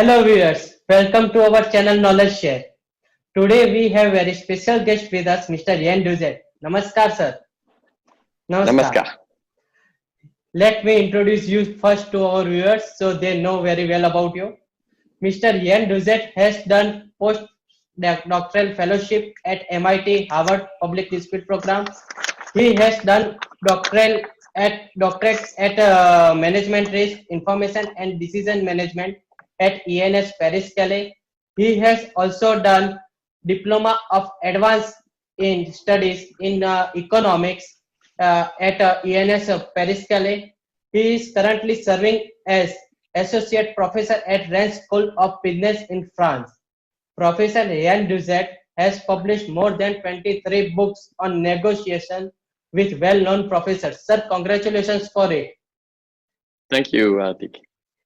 Hello viewers, welcome to our channel Knowledge Share. Today we have very special guest with us, Mr. Yann Duzert. Namaskar sir. Namaskar. Let me introduce you first to our viewers so they know very well about you. Mr. Yann Duzert has done post-doctoral fellowship at MIT Harvard Public Dispute Program. He has done doctorates at Management Risk, Information and Decision Management at ENS Paris Calais. He has also done Diploma of Advanced in Studies in Economics at ENS Paris Calais. He is currently serving as Associate Professor at Rennes School of Business in France. Professor Yann Duzert has published more than 23 books on negotiation with well-known professors. Sir, congratulations for it. Thank you, Dick.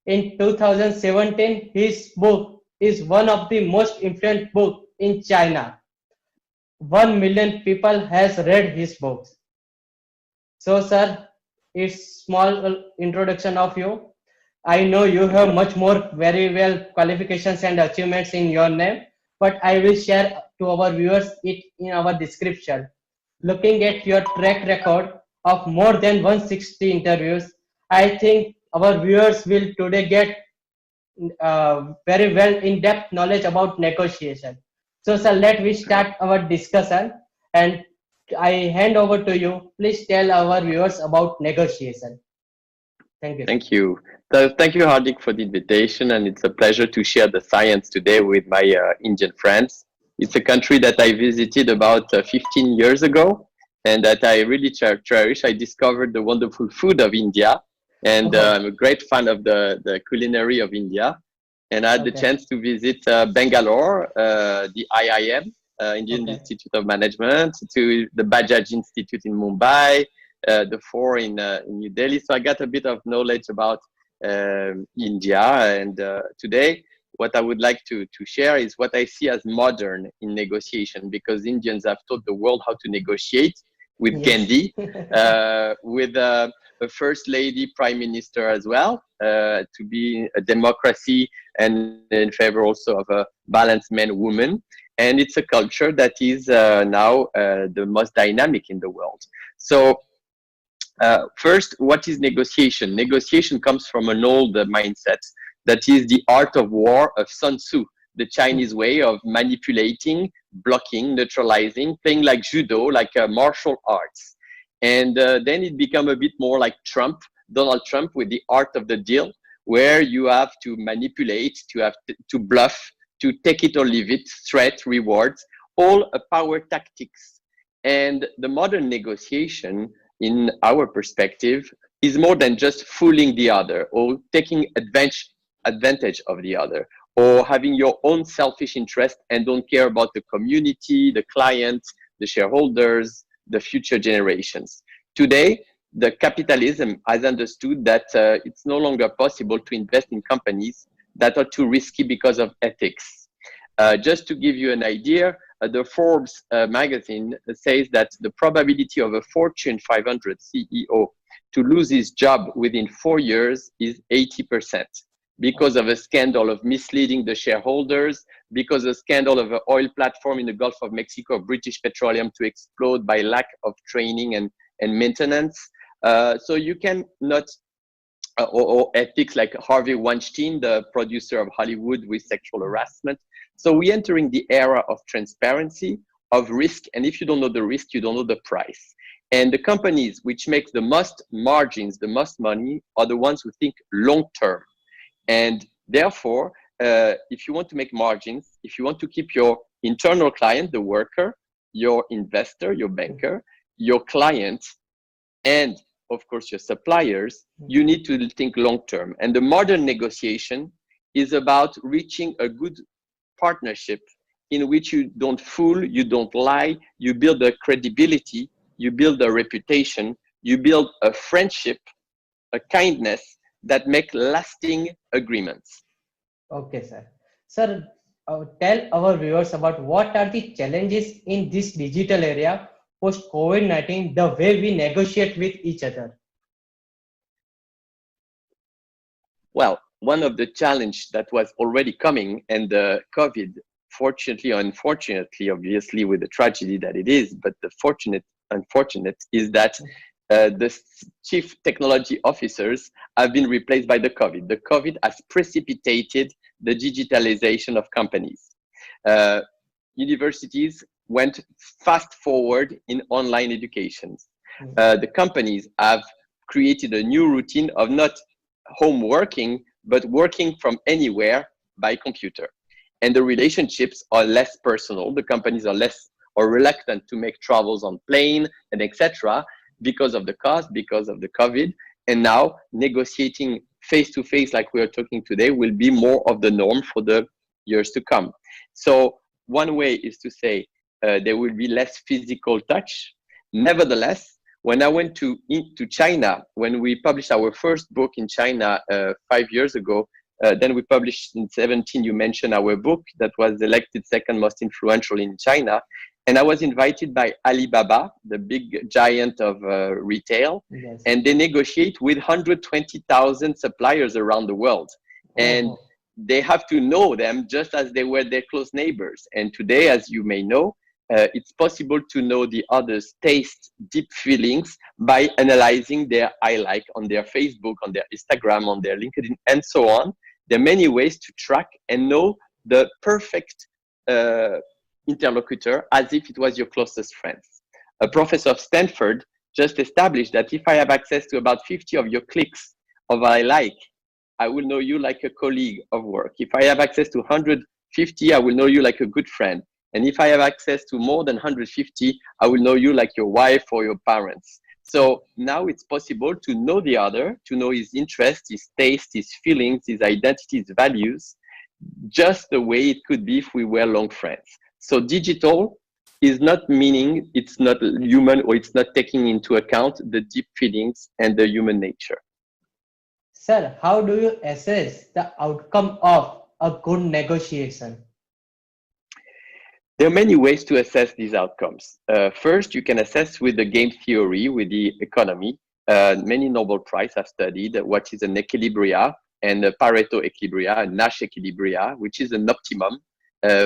In 2017, his book is one of the most influential books in China. 1 million people has read his books. So, sir, it's small introduction of you. I know you have much more very well qualifications and achievements in your name, but I will share to our viewers it in our description. Looking at your track record of more than 160 interviews, I think our viewers will today get very well in-depth knowledge about negotiation. So, sir, let we start our discussion, and I hand over to you. Please tell our viewers about negotiation. Thank you. Thank you. So, thank you, Hardik, for the invitation, and it's a pleasure to share the science today with my Indian friends. It's a country that I visited about 15 years ago, and that I really cherish. I discovered the wonderful food of India, and I'm a great fan of the culinary of India. And I had the chance to visit Bangalore, the IIM, Indian Institute of Management, to the Bajaj Institute in Mumbai, the four in New Delhi. So I got a bit of knowledge about India. And today, what I would like to share is what I see as modern in negotiation, because Indians have taught the world how to negotiate with Gandhi, with a first lady prime minister as well, to be a democracy and in favor also of a balanced man-woman. And it's a culture that is now the most dynamic in the world. So first, what is negotiation? Negotiation comes from an old mindset that is the art of war of Sun Tzu, the Chinese way of manipulating, blocking, neutralizing, playing like judo, like martial arts. And then it became a bit more like Donald Trump with the art of the deal, where you have to manipulate, to bluff, to take it or leave it, threat, rewards, all power tactics. And the modern negotiation, in our perspective, is more than just fooling the other or taking advantage of the other, or having your own selfish interest and don't care about the community, the clients, the shareholders, the future generations. Today, the capitalism has understood that it's no longer possible to invest in companies that are too risky because of ethics. Just to give you an idea, the Forbes magazine says that the probability of a Fortune 500 CEO to lose his job within 4 years is 80%. Because of a scandal of misleading the shareholders, because of a scandal of an oil platform in the Gulf of Mexico, British Petroleum, to explode by lack of training and maintenance. So you can not, or ethics like Harvey Weinstein, the producer of Hollywood with sexual harassment. So we're entering the era of transparency, of risk. And if you don't know the risk, you don't know the price. And the companies which make the most margins, the most money, are the ones who think long-term. And therefore, if you want to make margins, if you want to keep your internal client, the worker, your investor, your banker, your client, and of course your suppliers, you need to think long-term. And the modern negotiation is about reaching a good partnership in which you don't fool, you don't lie, you build a credibility, you build a reputation, you build a friendship, a kindness that make lasting agreements. Okay, sir. Sir, tell our viewers about what are the challenges in this digital area post COVID-19, the way we negotiate with each other. Well, one of the challenge that was already coming, and the COVID, fortunately or unfortunately, obviously with the tragedy that it is, but the unfortunate is that the chief technology officers have been replaced by the COVID. The COVID has precipitated the digitalization of companies. Universities went fast forward in online education. The companies have created a new routine of not home working, but working from anywhere by computer. And the relationships are less personal. The companies are less or reluctant to make travels on plane and etc. because of the cost, because of the COVID. And now negotiating face-to-face like we are talking today will be more of the norm for the years to come. So one way is to say there will be less physical touch. Nevertheless, when I went to China, when we published our first book in China 5 years ago, then we published in 2017, you mentioned our book that was elected second most influential in China. And I was invited by Alibaba, the big giant of retail, yes. And they negotiate with 120,000 suppliers around the world. And they have to know them just as they were their close neighbors. And today, as you may know, it's possible to know the other's taste, deep feelings by analyzing their I like on their Facebook, on their Instagram, on their LinkedIn, and so on. There are many ways to track and know the perfect interlocutor as if it was your closest friends. A professor of Stanford just established that if I have access to about 50 of your clicks of I like, I will know you like a colleague of work. If I have access to 150, I will know you like a good friend. And if I have access to more than 150, I will know you like your wife or your parents. So now it's possible to know the other, to know his interests, his taste, his feelings, his identity, his values, just the way it could be if we were long friends. So digital is not meaning it's not human or it's not taking into account the deep feelings and the human nature. Sir, how do you assess the outcome of a good negotiation? There are many ways to assess these outcomes. First, you can assess with the game theory, with the economy. Many Nobel Prize have studied what is an equilibria and a Pareto equilibria, a Nash equilibria, which is an optimum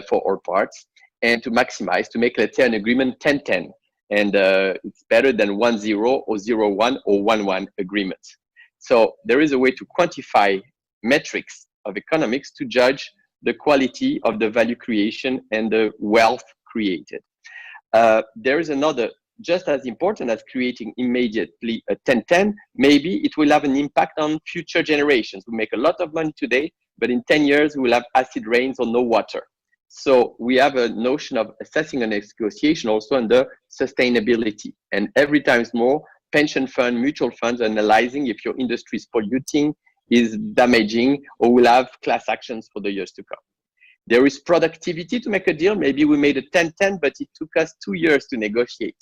for all parts, and to maximize, to make, let's say, an agreement 10-10. And it's better than 1-0 or 0-1 or 1-1 agreement. So there is a way to quantify metrics of economics to judge the quality of the value creation and the wealth created. There is another, just as important as creating immediately a 10-10, maybe it will have an impact on future generations. We make a lot of money today, but in 10 years, we will have acid rains or no water. So we have a notion of assessing a negotiation also under sustainability. And every time more, pension fund, mutual funds are analyzing if your industry is polluting, is damaging, or will have class actions for the years to come. There is productivity to make a deal. Maybe we made a 10-10, but it took us 2 years to negotiate.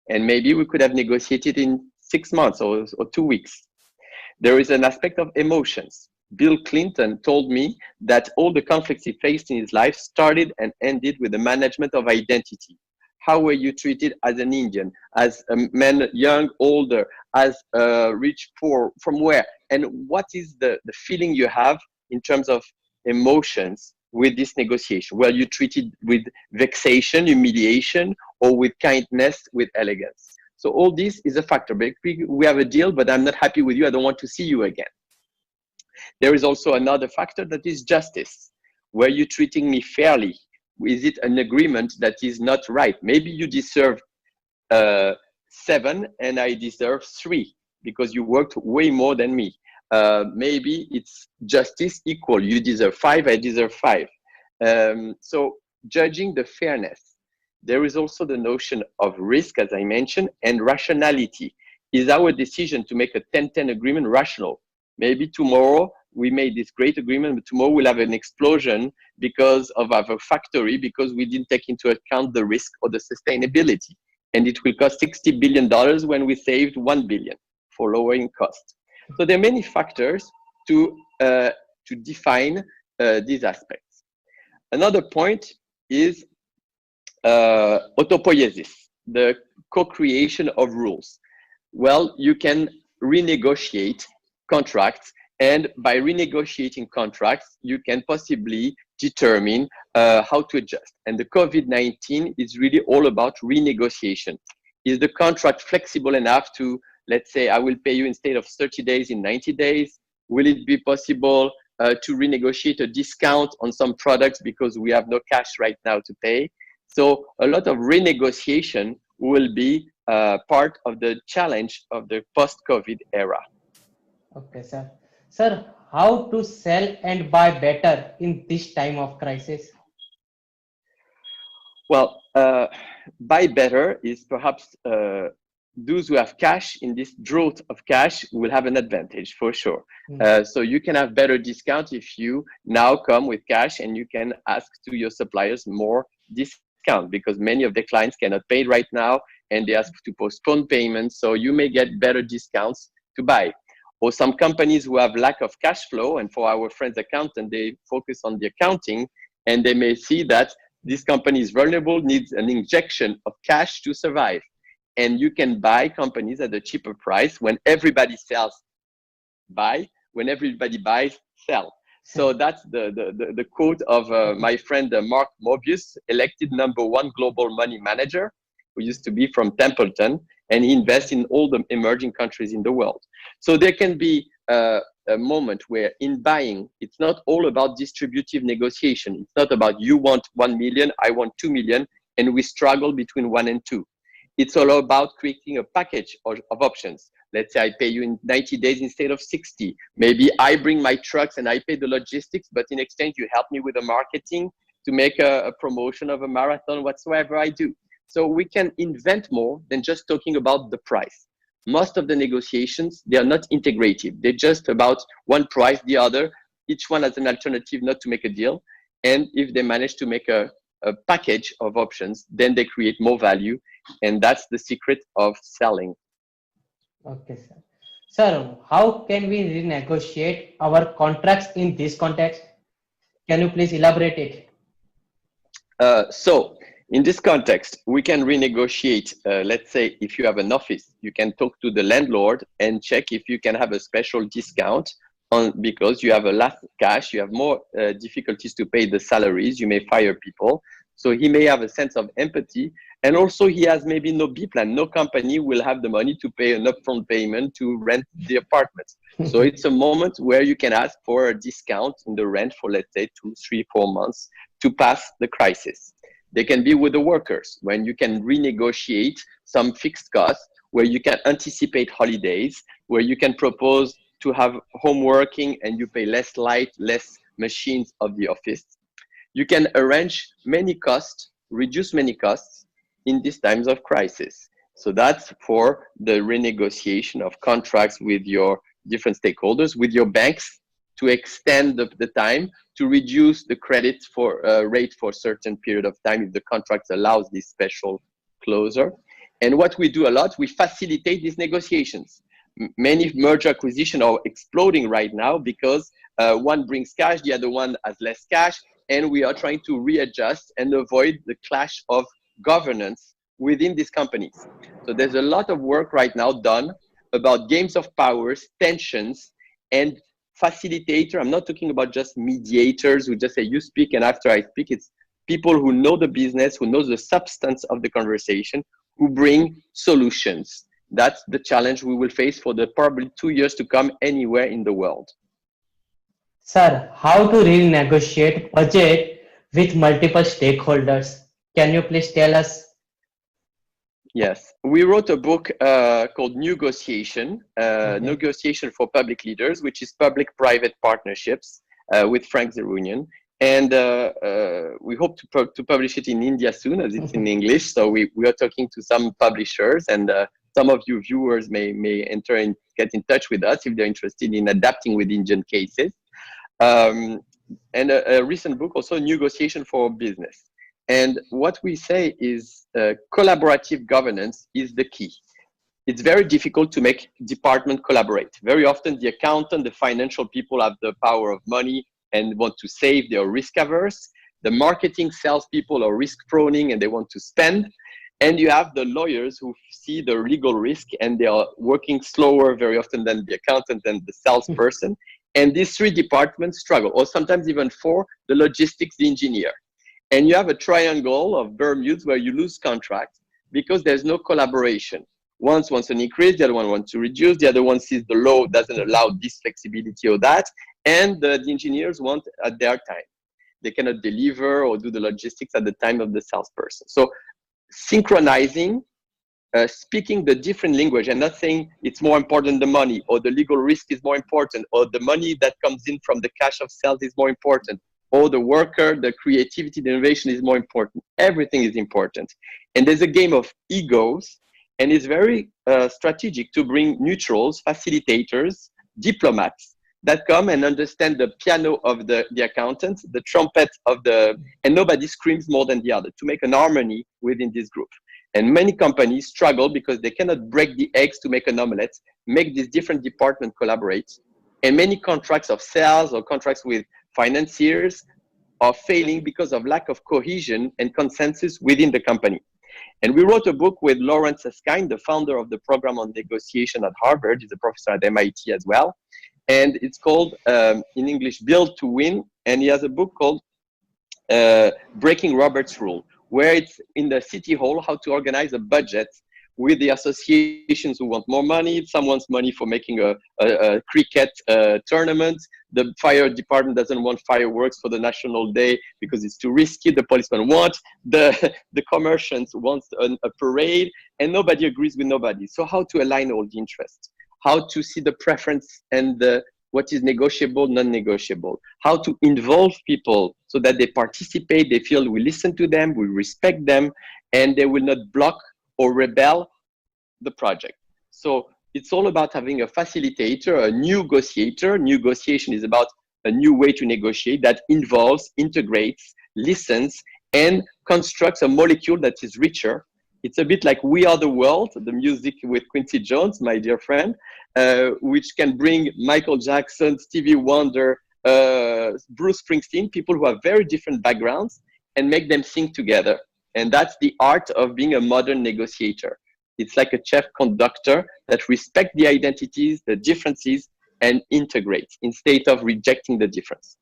And maybe we could have negotiated in 6 months or 2 weeks. There is an aspect of emotions. Bill Clinton told me that all the conflicts he faced in his life started and ended with the management of identity. How were you treated as an Indian, as a man, young, older, as rich, poor, from where? And what is the feeling you have in terms of emotions with this negotiation? Were you treated with vexation, humiliation, or with kindness, with elegance? So all this is a factor. We have a deal, but I'm not happy with you. I don't want to see you again. There is also another factor that is justice. Were you treating me fairly? Is it an agreement that is not right? Maybe you deserve 7 and I deserve 3 because you worked way more than me. Maybe it's justice equal. You deserve 5, I deserve 5. So judging the fairness. There is also the notion of risk, as I mentioned, and rationality. Is our decision to make a 10-10 agreement rational? Maybe tomorrow we made this great agreement, but tomorrow we'll have an explosion because of our factory, because we didn't take into account the risk or the sustainability. And it will cost $60 billion when we saved $1 billion for lowering costs. So there are many factors to define these aspects. Another point is autopoiesis, the co-creation of rules. Well, you can renegotiate contracts And by renegotiating contracts, you can possibly determine how to adjust. And the COVID-19 is really all about renegotiation. Is the contract flexible enough to, let's say, I will pay you instead of 30 days in 90 days? Will it be possible to renegotiate a discount on some products because we have no cash right now to pay? So a lot of renegotiation will be part of the challenge of the post-COVID era. Okay, sir. Sir, how to sell and buy better in this time of crisis? Well, buy better is perhaps those who have cash in this drought of cash will have an advantage for sure. So you can have better discount if you now come with cash and you can ask to your suppliers more discount because many of the clients cannot pay right now and they ask to postpone payments. So you may get better discounts to buy. Or some companies who have lack of cash flow, and for our friends accountant, they focus on the accounting and they may see that this company is vulnerable, needs an injection of cash to survive. And you can buy companies at a cheaper price. When everybody sells, buy. When everybody buys, sell. So that's the quote of my friend Mark Mobius, elected #1 global money manager, who used to be from Templeton, and he invests in all the emerging countries in the world. So there can be a moment where in buying, it's not all about distributive negotiation. It's not about you want 1 million, I want 2 million, and we struggle between 1 and 2. It's all about creating a package of options. Let's say I pay you in 90 days instead of 60. Maybe I bring my trucks and I pay the logistics, but in exchange, you help me with the marketing to make a promotion of a marathon, whatsoever I do. So we can invent more than just talking about the price. Most of the negotiations, they are not integrative. They're just about one price, the other. Each one has an alternative not to make a deal. And if they manage to make a package of options, then they create more value. And that's the secret of selling. Okay, sir. Sir, how can we renegotiate our contracts in this context? Can you please elaborate it? So in this context, we can renegotiate. Let's say if you have an office, you can talk to the landlord and check if you can have a special discount because you have a less cash, you have more difficulties to pay the salaries, you may fire people. So he may have a sense of empathy. And also he has maybe no B plan. No company will have the money to pay an upfront payment to rent the apartment. So it's a moment where you can ask for a discount in the rent for, let's say, 2, 3, 4 months to pass the crisis. They can be with the workers when you can renegotiate some fixed costs, where you can anticipate holidays, where you can propose to have home working and you pay less light, less machines of the office. You can arrange many costs, reduce many costs in these times of crisis. So that's for the renegotiation of contracts with your different stakeholders, with your banks, to extend the time, to reduce the credit for rate for a certain period of time if the contract allows this special closure. And what we do a lot, we facilitate these negotiations. Many merger acquisition are exploding right now because one brings cash, the other one has less cash, and we are trying to readjust and avoid the clash of governance within these companies. So there's a lot of work right now done about games of powers, tensions, and facilitator. I'm not talking about just mediators who just say you speak and after I speak. It's people who know the business, who knows the substance of the conversation, who bring solutions. That's the challenge we will face for the probably 2 years to come anywhere in the world. Sir, how to renegotiate budget with multiple stakeholders? Can you please tell us? Yes, we wrote a book called Negotiation, Negotiation for Public Leaders, which is public-private partnerships with Frank Zerunian. And we hope to publish it in India soon, as it's in English. So we are talking to some publishers, and some of you viewers may enter and get in touch with us if they're interested in adapting with Indian cases. And a recent book, also Negotiation for Business. And what we say is collaborative governance is the key. It's very difficult to make department collaborate. Very often the accountant, the financial people have the power of money and want to save, they are risk averse. The marketing salespeople are risk proning and they want to spend. And you have the lawyers who see the legal risk and they are working slower very often than the accountant and the salesperson. And these three departments struggle, or sometimes even four, the logistics, the engineer. And you have a triangle of Bermudes where you lose contracts because there's no collaboration. One wants an increase, the other one wants to reduce, the other one sees the law doesn't allow this flexibility or that, and the engineers want at their time. They cannot deliver or do the logistics at the time of the salesperson. So synchronizing, speaking the different language and not saying it's more important the money, or the legal risk is more important, or the money that comes in from the cash of sales is more important, or the worker, the creativity, the innovation is more important. Everything is important. And there's a game of egos, and it's very strategic to bring neutrals, facilitators, diplomats that come and understand the piano of the accountant, the trumpet of and nobody screams more than the other, to make an harmony within this group. And many companies struggle because they cannot break the eggs to make an omelette, make these different departments collaborate. And many contracts of sales or contracts with financiers are failing because of lack of cohesion and consensus within the company. And we wrote a book with Lawrence Susskind, the founder of the program on negotiation at Harvard. He's a professor at MIT as well. And it's called, in English, Build to Win. And he has a book called Breaking Robert's Rule, where it's in the city hall how to organize a budget with the associations who want more money. Some wants money for making a cricket tournament. The fire department doesn't want fireworks for the National Day because it's too risky. The policeman wants. The commerciants want a parade, and nobody agrees with nobody. So how to align all the interests? How to see the preference and what is negotiable, non-negotiable? How to involve people so that they participate, they feel we listen to them, we respect them, and they will not block or rebel the project. So it's all about having a facilitator, a negotiator. Negotiation is about a new way to negotiate that involves, integrates, listens, and constructs a molecule that is richer. It's a bit like We Are the World, the music with Quincy Jones, my dear friend, which can bring Michael Jackson, Stevie Wonder, Bruce Springsteen, people who have very different backgrounds, and make them sing together. And that's the art of being a modern negotiator. It's like a chef conductor that respects the identities, the differences, and integrates instead of rejecting the difference.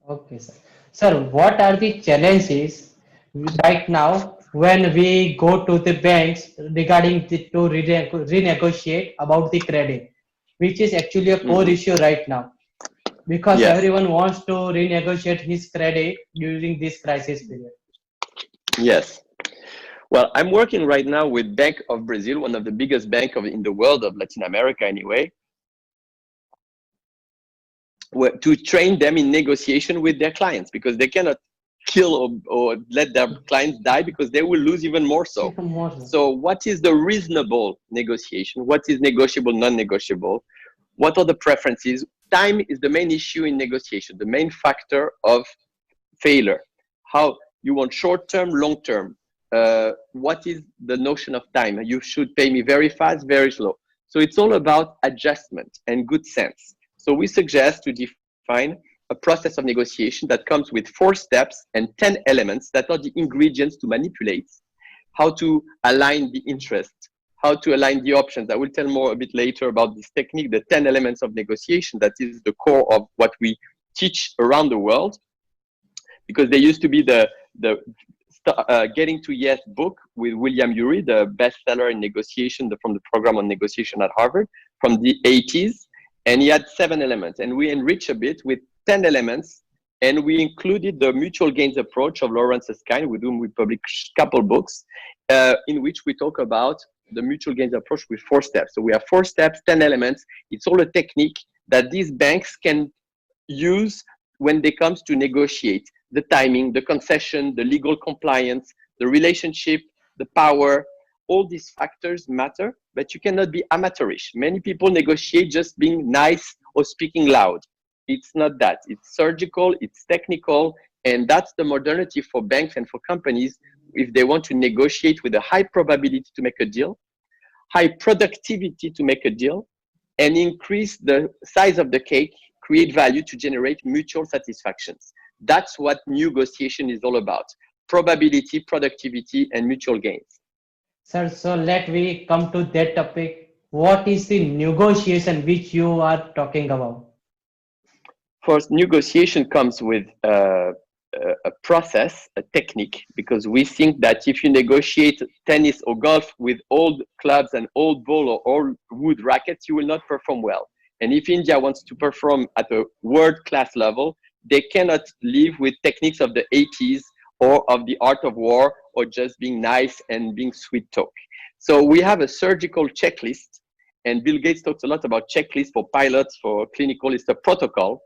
Okay, sir. Sir, what are the challenges right now when we go to the banks regarding to renegotiate about the credit, which is actually a core issue right now, because everyone wants to renegotiate his credit during this crisis period. Yes. Well, I'm working right now with Bank of Brazil, one of the biggest banks in the world, of Latin America anyway, to train them in negotiation with their clients, because they cannot kill or let their clients die, because they will lose even more so. So what is the reasonable negotiation? What is negotiable, non-negotiable? What are the preferences? Time is the main issue in negotiation, the main factor of failure. How you want short-term, long-term. What is the notion of time? You should pay me very fast, very slow. So it's all about adjustment and good sense. So we suggest to define a process of negotiation that comes with 4 steps and 10 elements that are the ingredients to manipulate, how to align the interest, how to align the options. I will tell more a bit later about this technique, the 10 elements of negotiation. That is the core of what we teach around the world, because there used to be the Getting to Yes book with William Ury, the bestseller in negotiation from the program on negotiation at Harvard from the 80s. And he had 7 elements, and we enrich a bit with 10 elements, and we included the mutual gains approach of Lawrence Susskind, with whom we published a couple books, in which we talk about the mutual gains approach with 4 steps. So we have 4 steps, 10 elements. It's all a technique that these banks can use when they come to negotiate. The timing, the concession, the legal compliance, the relationship, the power, all these factors matter, but you cannot be amateurish. Many people negotiate just being nice or speaking loud. It's not that. It's surgical, it's technical, and that's the modernity for banks and for companies if they want to negotiate with a high probability to make a deal, high productivity to make a deal, and increase the size of the cake, create value to generate mutual satisfactions. That's what negotiation is all about. Probability, productivity, and mutual gains. Sir, so let we come to that topic. What is the negotiation which you are talking about? First, negotiation comes with a process, a technique, because we think that if you negotiate tennis or golf with old clubs and old ball or old wood rackets, you will not perform well. And if India wants to perform at a world-class level, they cannot live with techniques of the 80s or of the art of war or just being nice and being sweet talk. So we have a surgical checklist, and Bill Gates talks a lot about checklists for pilots, for clinical, it's a protocol.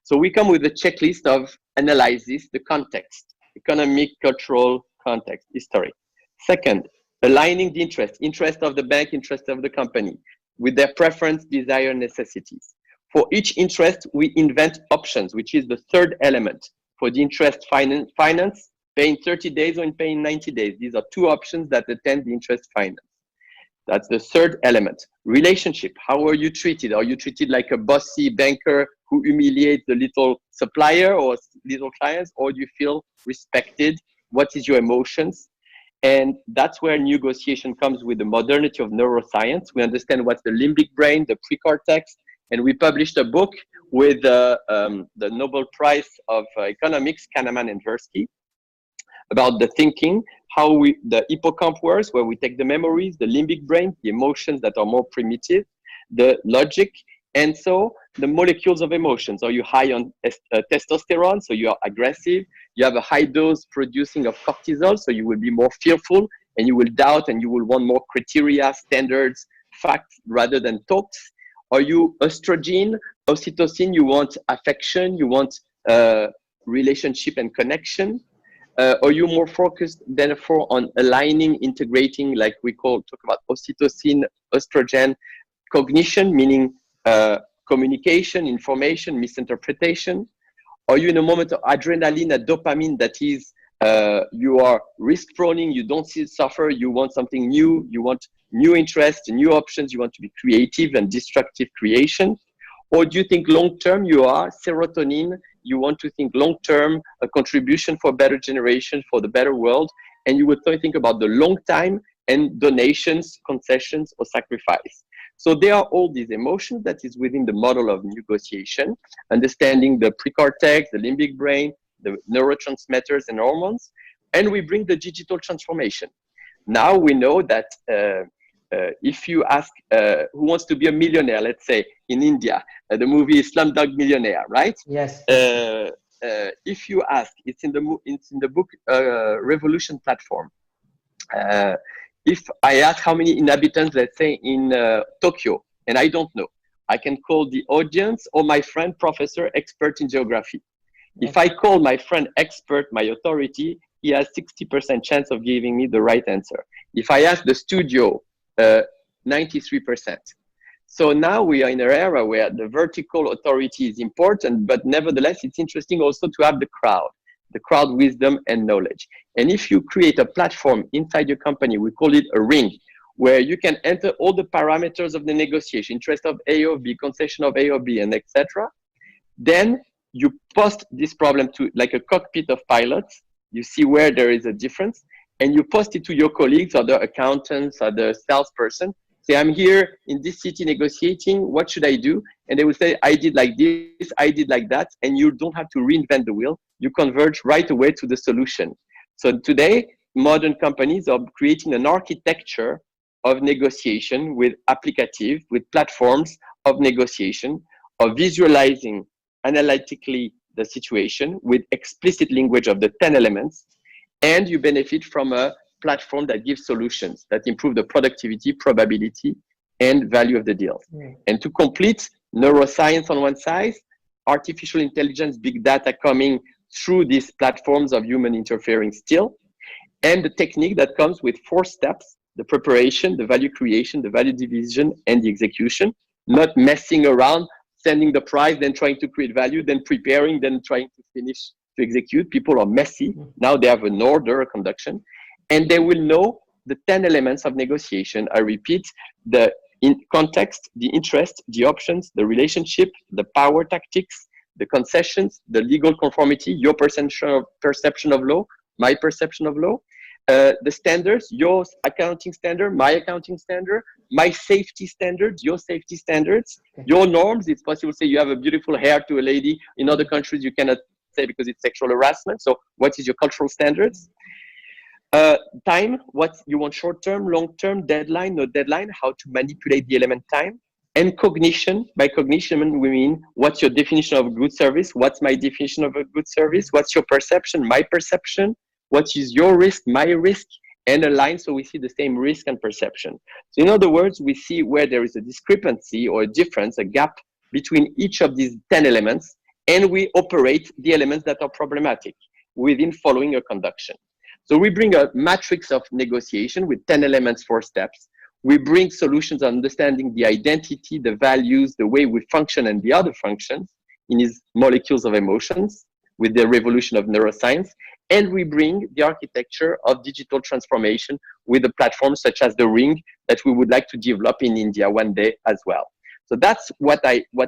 So we come with a checklist of analysis, the context, economic, cultural context, history. Second, aligning the interest of the bank, interest of the company with their preference, desire, necessities. For each interest, we invent options, which is the third element. For the interest finance, paying 30 days or paying 90 days. These are two options that attend the interest finance. That's the third element. Relationship, how are you treated? Are you treated like a bossy banker who humiliates the little supplier or little clients, or do you feel respected? What is your emotions? And that's where negotiation comes with the modernity of neuroscience. We understand what's the limbic brain, the precortex, and we published a book with the Nobel Prize of Economics, Kahneman and Tversky, about the thinking, how the hippocamp works, where we take the memories, the limbic brain, the emotions that are more primitive, the logic, and so the molecules of emotions. Are you high on testosterone, so you are aggressive? You have a high dose producing of cortisol, so you will be more fearful, and you will doubt, and you will want more criteria, standards, facts, rather than talks. Are you estrogen, oxytocin? You want affection, you want relationship and connection. Are you more focused, therefore, on aligning, integrating, like we talk about oxytocin, estrogen, cognition, meaning communication, information, misinterpretation? Are you in a moment of adrenaline, a dopamine that is, you are risk-prone, you don't suffer, you want something new, you want new interests, new options, you want to be creative and destructive creation? Or do you think long-term you are serotonin, you want to think long-term, a contribution for a better generation, for the better world, and you would think about the long time and donations, concessions, or sacrifice. So there are all these emotions that is within the model of negotiation, understanding the precortex, the limbic brain, the neurotransmitters and hormones, and we bring the digital transformation. Now we know that if you ask who wants to be a millionaire, let's say in India, the movie Slumdog Millionaire, right? Yes. If you ask, it's in the book Revolution Platform. If I ask how many inhabitants, let's say in Tokyo, and I don't know, I can call the audience or my friend professor expert in geography. Yes. If I call my friend expert, my authority, he has 60% chance of giving me the right answer. If I ask the studio, 93%. So now we are in an era where the vertical authority is important, but nevertheless, it's interesting also to have the crowd wisdom and knowledge. And if you create a platform inside your company, we call it a ring, where you can enter all the parameters of the negotiation, interest of A or B, concession of A or B, and etc. Then you post this problem to like a cockpit of pilots. You see where there is a difference, and you post it to your colleagues, other accountants, other salesperson. Say, I'm here in this city negotiating, what should I do? And they will say, I did like this, I did like that, and you don't have to reinvent the wheel. You converge right away to the solution. So today, modern companies are creating an architecture of negotiation with applicative, with platforms of negotiation, of visualizing analytically the situation with explicit language of the 10 elements, and you benefit from a platform that gives solutions that improve the productivity, probability, and value of the deals. And to complete, neuroscience on one side, artificial intelligence, big data coming through these platforms of human interfering still, and the technique that comes with 4 steps: the preparation, the value creation, the value division, and the execution. Not messing around, sending the prize, then trying to create value, then preparing, then trying to finish to execute. People are messy. Now they have an order, a conduction, and they will know the 10 elements of negotiation. I repeat, the context, the interest, the options, the relationship, the power tactics, the concessions, the legal conformity, your perception of law, my perception of law, the standards, your accounting standard, my accounting standard, my safety standards, your safety standards, your norms. It's possible to say you have a beautiful hair to a lady. In other countries, you cannot say because it's sexual harassment. So what is your cultural standards? Time, what you want, short-term, long-term, deadline, no deadline, how to manipulate the element time. And cognition. By cognition, we mean what's your definition of a good service? What's my definition of a good service? What's your perception? My perception? What is your risk? My risk? And align so we see the same risk and perception. So in other words, we see where there is a discrepancy or a difference, a gap between each of these 10 elements, and we operate the elements that are problematic within following a conduction. So we bring a matrix of negotiation with 10 elements, 4 steps. We bring solutions on understanding the identity, the values, the way we function and the other functions in these molecules of emotions with the revolution of neuroscience. And we bring the architecture of digital transformation with a platform such as the Ring that we would like to develop in India one day as well. So that's what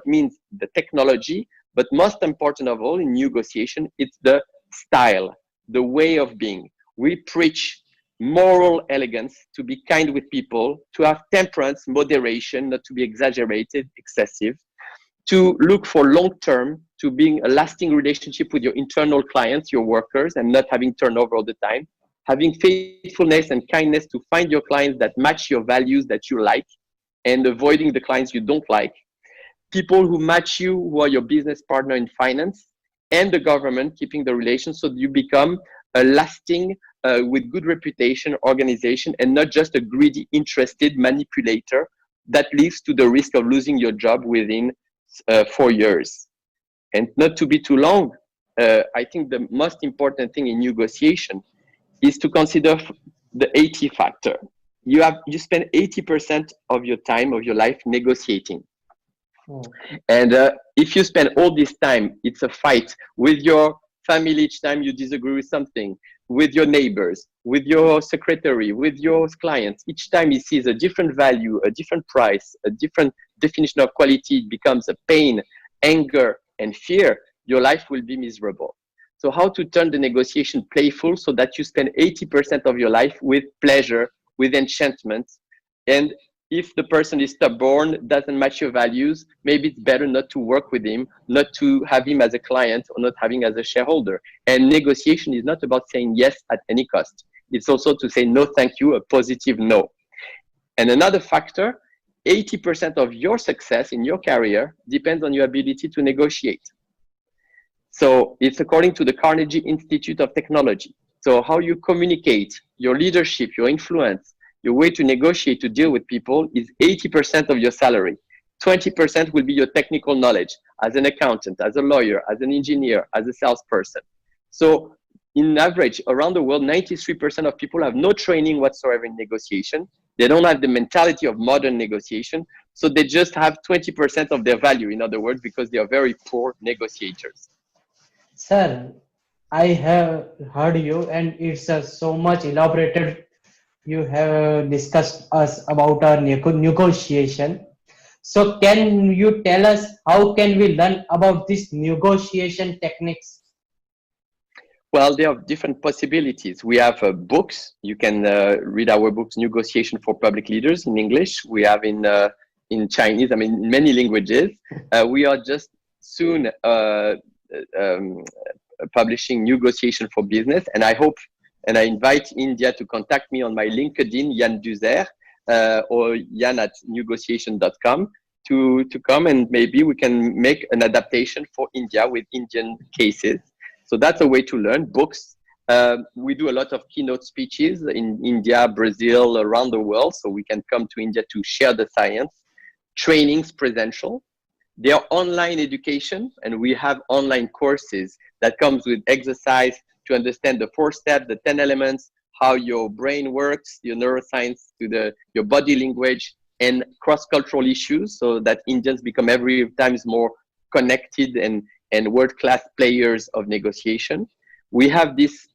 means the technology, but most important of all in negotiation, it's the style, the way of being. We preach moral elegance, to be kind with people, to have temperance, moderation, not to be exaggerated, excessive, to look for long-term, to being a lasting relationship with your internal clients, your workers, and not having turnover all the time, having faithfulness and kindness to find your clients that match your values that you like, and avoiding the clients you don't like, people who match you, who are your business partner in finance, and the government, keeping the relations so that you become a lasting, with good reputation organization, and not just a greedy, interested manipulator that leads to the risk of losing your job within 4 years. And not to be too long, I think the most important thing in negotiation is to consider the 80 factor. You spend 80% of your time, of your life negotiating. And if you spend all this time, it's a fight with your family each time you disagree with something, with your neighbors, with your secretary, with your clients. Each time he sees a different value, a different price, a different definition of quality, it becomes a pain, anger, and fear, your life will be miserable. So how to turn the negotiation playful so that you spend 80% of your life with pleasure, with enchantment. And if the person is stubborn, doesn't match your values, maybe it's better not to work with him, not to have him as a client or not having as a shareholder. And negotiation is not about saying yes at any cost. It's also to say no, thank you, a positive no. And another factor, 80% of your success in your career depends on your ability to negotiate. So it's according to the Carnegie Institute of Technology. So how you communicate, your leadership, your influence, your way to negotiate, to deal with people is 80% of your salary. 20% will be your technical knowledge as an accountant, as a lawyer, as an engineer, as a salesperson. So in average, around the world, 93% of people have no training whatsoever in negotiation. They don't have the mentality of modern negotiation. So they just have 20% of their value, in other words, because they are very poor negotiators. Sir, I have heard you, and it's so much elaborated. You have discussed us about our negotiation. So can you tell us how can we learn about these negotiation techniques? Well, there are different possibilities. We have books. You can read our books, Negotiation for Public Leaders in English. We have in Chinese, I mean, in many languages. We are just soon publishing Negotiation for Business. And I hope, and I invite India to contact me on my LinkedIn, Yann Duzert, or yann@negotiation.com to come, and maybe we can make an adaptation for India with Indian cases. So that's a way to learn. Books. We do a lot of keynote speeches in India, Brazil, around the world. So we can come to India to share the science. Trainings, presential. They are online education, and we have online courses that comes with exercise to understand the 4 steps, the 10 elements, how your brain works, your neuroscience, to your body language, and cross-cultural issues, so that Indians become every time more connected and world-class players of negotiation. We have this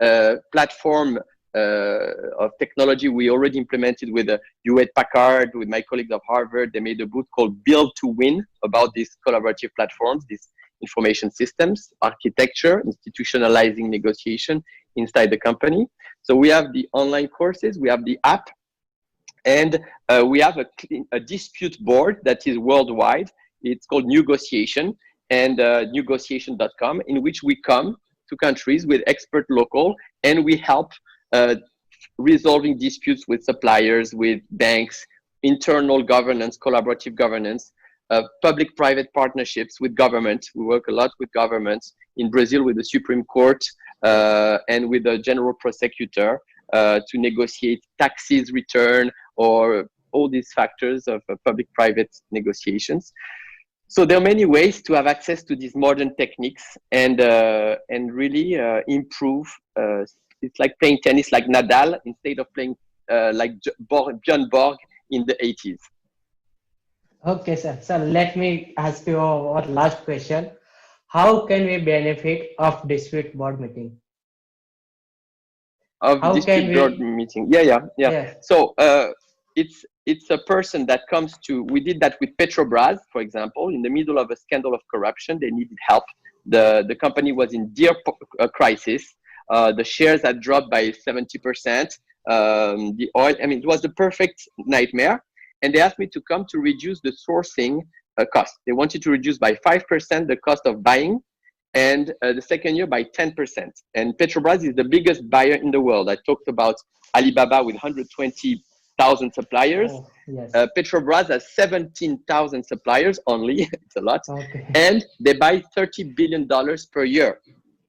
platform of technology we already implemented with Hewlett-Packard, with my colleagues of Harvard. They made a book called Build to Win about these collaborative platforms, these information systems, architecture, institutionalizing negotiation inside the company. So we have the online courses, we have the app, and we have a dispute board that is worldwide. It's called Negotiation, and negotiation.com, in which we come to countries with expert local, and we help resolving disputes with suppliers, with banks, internal governance, collaborative governance, public-private partnerships with government. We work a lot with governments in Brazil with the Supreme Court and with the general prosecutor to negotiate taxes return or all these factors of public-private negotiations. So there are many ways to have access to these modern techniques and really improve. It's like playing tennis like Nadal instead of playing like Björn Borg in the 80s. Okay, sir. So let me ask you our last question. How can we benefit of dispute board meeting? Of How dispute can board we? meeting. Yeah. Yes. So it's a person that comes to, we did that with Petrobras, for example, in the middle of a scandal of corruption. They needed help. The company was in deep crisis. The shares had dropped by 70%. The oil, I mean, it was the perfect nightmare. And they asked me to come to reduce the sourcing cost. They wanted to reduce by 5% the cost of buying, and the second year by 10%. And Petrobras is the biggest buyer in the world. I talked about Alibaba with 120,000 suppliers. Oh, yes. Petrobras has 17,000 suppliers only. It's a lot. Okay. And they buy $30 billion per year.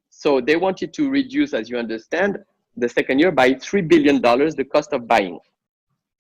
So they wanted to reduce, as you understand, the second year by $3 billion the cost of buying.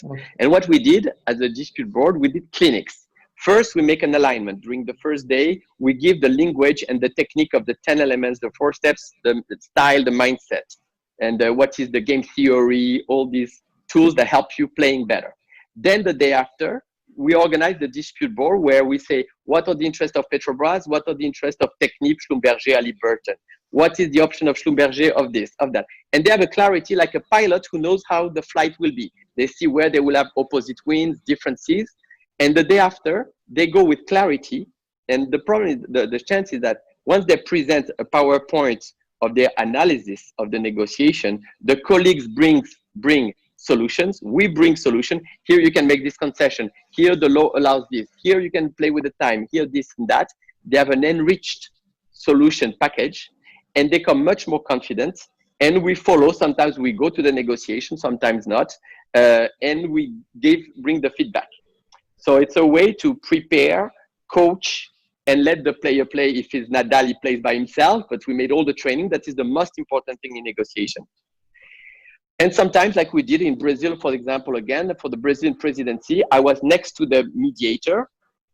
Okay. And what we did as a dispute board, we did clinics. First, we make an alignment. During the first day, we give the language and the technique of the 10 elements, the 4 steps, the style, the mindset, and what is the game theory, all these tools that help you playing better. Then the day after, we organize the dispute board where we say, what are the interests of Petrobras? What are the interests of Technip, Schlumberger, Halliburton? What is the option of Schlumberger, of this, of that? And they have a clarity like a pilot who knows how the flight will be. They see where they will have opposite winds, different seas. And the day after, they go with clarity. And the problem is, the chance is that once they present a PowerPoint of their analysis of the negotiation, the colleagues bring solutions. We bring solution. Here you can make this concession. Here the law allows this. Here you can play with the time. Here this and that. They have an enriched solution package, and they come much more confident. And we follow. Sometimes we go to the negotiation, sometimes not, and we bring the feedback. So it's a way to prepare, coach, and let the player play. If it's Nadal, he plays by himself, but we made all the training. That is the most important thing in negotiation. And sometimes, like we did in Brazil, for example, again, for the Brazilian presidency, I was next to the mediator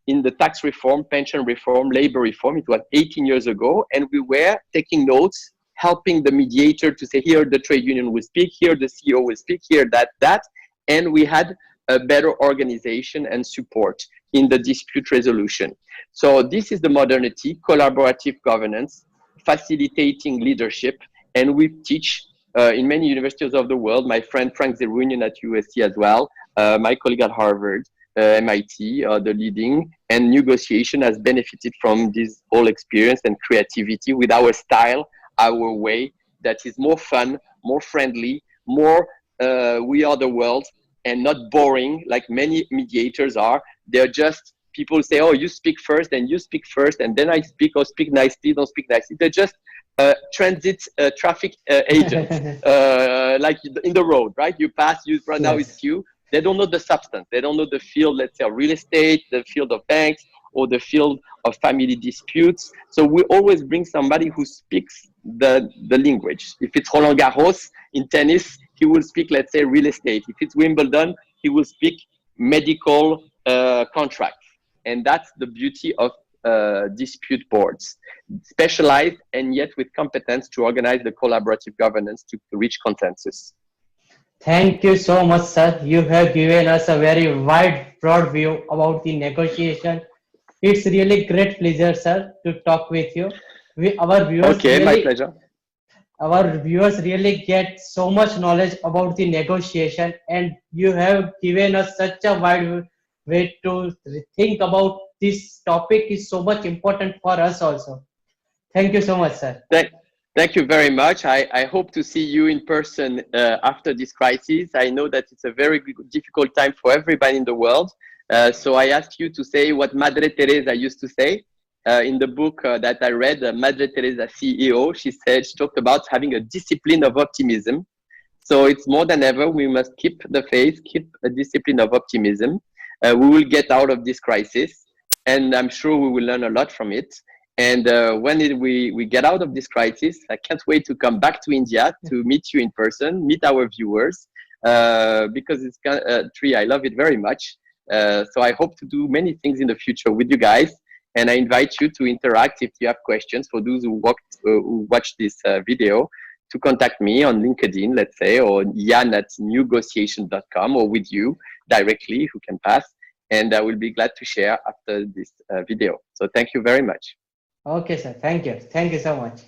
in the tax reform, pension reform, labor reform. It was 18 years ago. And we were taking notes, helping the mediator to say, here the trade union will speak, here the CEO will speak, here that. And we had a better organization and support in the dispute resolution. So this is the modernity, collaborative governance, facilitating leadership. And we teach in many universities of the world, my friend Frank Zerunian at USC as well, my colleague at Harvard, MIT, the leading, and negotiation has benefited from this whole experience and creativity with our style, our way that is more fun, more friendly, more we are the world, and not boring like many mediators are. They're just people say, oh, you speak first, and you speak first, and then I speak, or speak nicely, don't speak nicely. They're just transit traffic agents, like in the road, right? You pass, right now it's you. They don't know the substance. They don't know the field, let's say, of real estate, the field of banks, or the field of family disputes. So we always bring somebody who speaks the language. If it's Roland Garros in tennis, he will speak, let's say, real estate. If it's Wimbledon, he will speak medical contracts. And that's the beauty of dispute boards, specialized and yet with competence to organize the collaborative governance to reach consensus. Thank you so much, sir. You have given us a very wide, broad view about the negotiation. It's really great pleasure, sir, to talk with you. Our viewers my pleasure. Our viewers really get so much knowledge about the negotiation, and you have given us such a wide way to think about this topic is so much important for us also. Thank you so much, sir. Thank you very much. I hope to see you in person after this crisis. I know that it's a very difficult time for everybody in the world. So I ask you to say what Madre Teresa used to say. In the book that I read, Madre Teresa CEO, she talked about having a discipline of optimism. So it's more than ever, we must keep the faith, keep a discipline of optimism. We will get out of this crisis, and I'm sure we will learn a lot from it. And when we get out of this crisis, I can't wait to come back to India to meet you in person, meet our viewers, because it's Tree, I love it very much. So I hope to do many things in the future with you guys. And I invite you to interact if you have questions for those who watch this video, to contact me on LinkedIn, let's say, or Yann@negotiation.com, or with you directly, who can pass. And I will be glad to share after this video. So thank you very much. Okay, sir. Thank you. Thank you so much.